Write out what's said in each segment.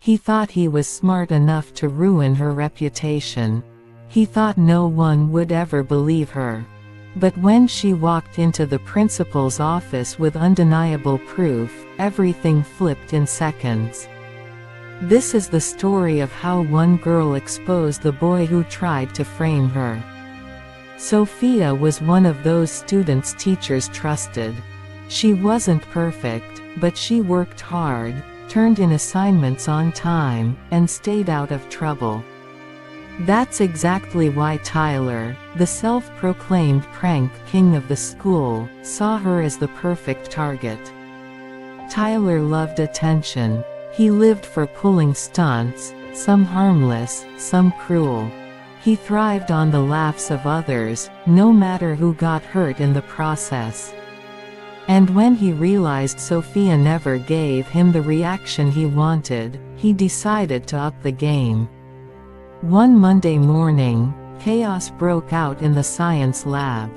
He thought he was smart enough to ruin her reputation. He thought no one would ever believe her. But when she walked into the principal's office with undeniable proof, everything flipped in seconds. This is the story of how one girl exposed the boy who tried to frame her. Sophia was one of those students teachers trusted. She wasn't perfect, but she worked hard, turned in assignments on time, and stayed out of trouble. That's exactly why Tyler, the self-proclaimed prank king of the school, saw her as the perfect target. Tyler loved attention. He lived for pulling stunts, some harmless, some cruel. He thrived on the laughs of others, no matter who got hurt in the process. And when he realized Sophia never gave him the reaction he wanted, he decided to up the game. One Monday morning, chaos broke out in the science lab.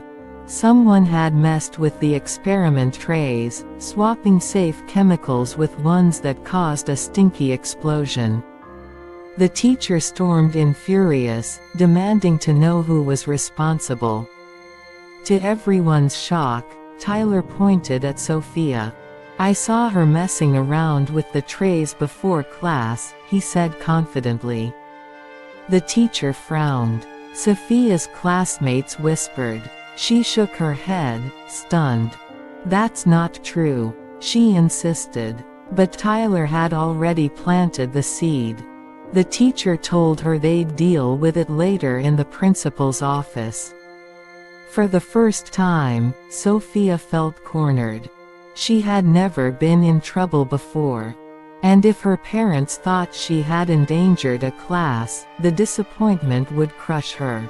Someone had messed with the experiment trays, swapping safe chemicals with ones that caused a stinky explosion. The teacher stormed in furious, demanding to know who was responsible. To everyone's shock, Tyler pointed at Sophia. "I saw her messing around with the trays before class," he said confidently. The teacher frowned. Sophia's classmates whispered. She shook her head, stunned. "That's not true," she insisted. But Tyler had already planted the seed. The teacher told her they'd deal with it later in the principal's office. For the first time, Sophia felt cornered. She had never been in trouble before. And if her parents thought she had endangered a class, the disappointment would crush her.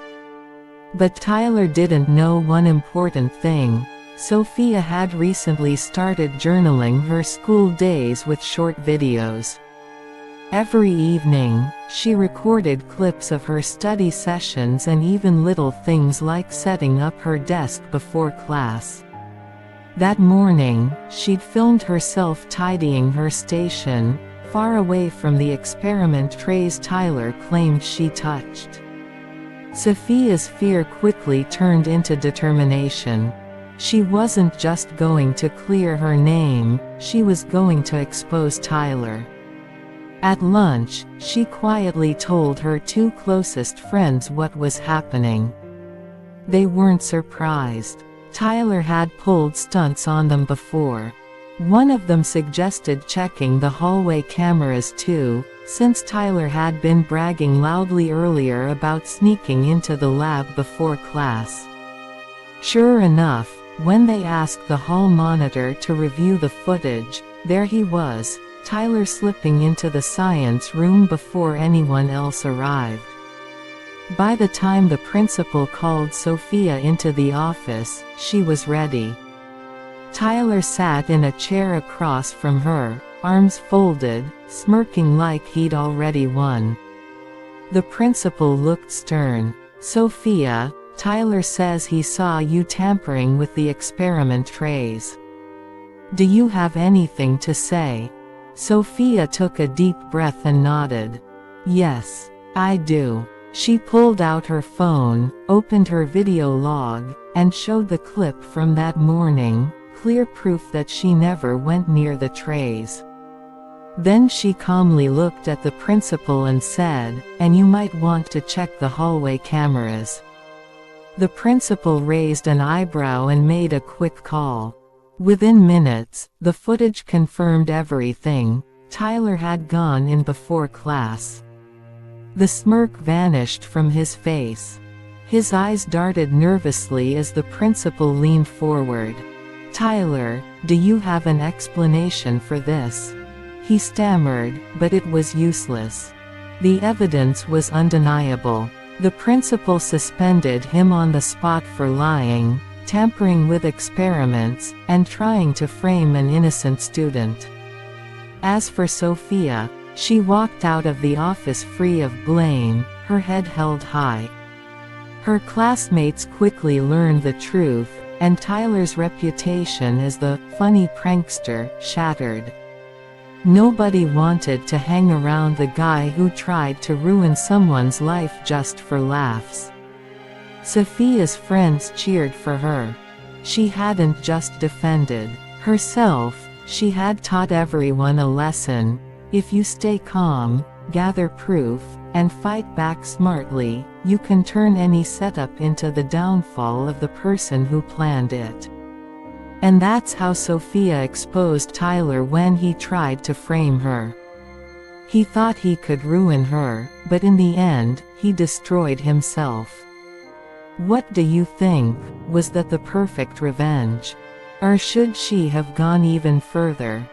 But Tyler didn't know one important thing. Sophia had recently started journaling her school days with short videos. Every evening, she recorded clips of her study sessions and even little things like setting up her desk before class. That morning, she'd filmed herself tidying her station, far away from the experiment trays Tyler claimed she touched. Sophia's fear quickly turned into determination. She wasn't just going to clear her name, she was going to expose Tyler. At lunch, she quietly told her two closest friends what was happening. They weren't surprised. Tyler had pulled stunts on them before. One of them suggested checking the hallway cameras too, since Tyler had been bragging loudly earlier about sneaking into the lab before class. Sure enough, when they asked the hall monitor to review the footage, there he was, Tyler slipping into the science room before anyone else arrived. By the time the principal called Sophia into the office, she was ready. Tyler sat in a chair across from her, arms folded, smirking like he'd already won. The principal looked stern. "Sophia, Tyler says he saw you tampering with the experiment trays. Do you have anything to say?" Sophia took a deep breath and nodded. "Yes, I do." She pulled out her phone, opened her video log, and showed the clip from that morning, clear proof that she never went near the trays. Then she calmly looked at the principal and said, "And you might want to check the hallway cameras." The principal raised an eyebrow and made a quick call. Within minutes, the footage confirmed everything. Tyler had gone in before class. The smirk vanished from his face. His eyes darted nervously as the principal leaned forward. "Tyler, do you have an explanation for this?" He stammered, but it was useless. The evidence was undeniable. The principal suspended him on the spot for lying, tampering with experiments, and trying to frame an innocent student. As for Sophia, she walked out of the office free of blame, her head held high. Her classmates quickly learned the truth, and Tyler's reputation as the funny prankster shattered. Nobody wanted to hang around the guy who tried to ruin someone's life just for laughs. Sophia's friends cheered for her. She hadn't just defended herself, she had taught everyone a lesson. If you stay calm, gather proof, and fight back smartly, you can turn any setup into the downfall of the person who planned it. And that's how Sophia exposed Tyler when he tried to frame her. He thought he could ruin her, but in the end, he destroyed himself. What do you think? Was that the perfect revenge? Or should she have gone even further?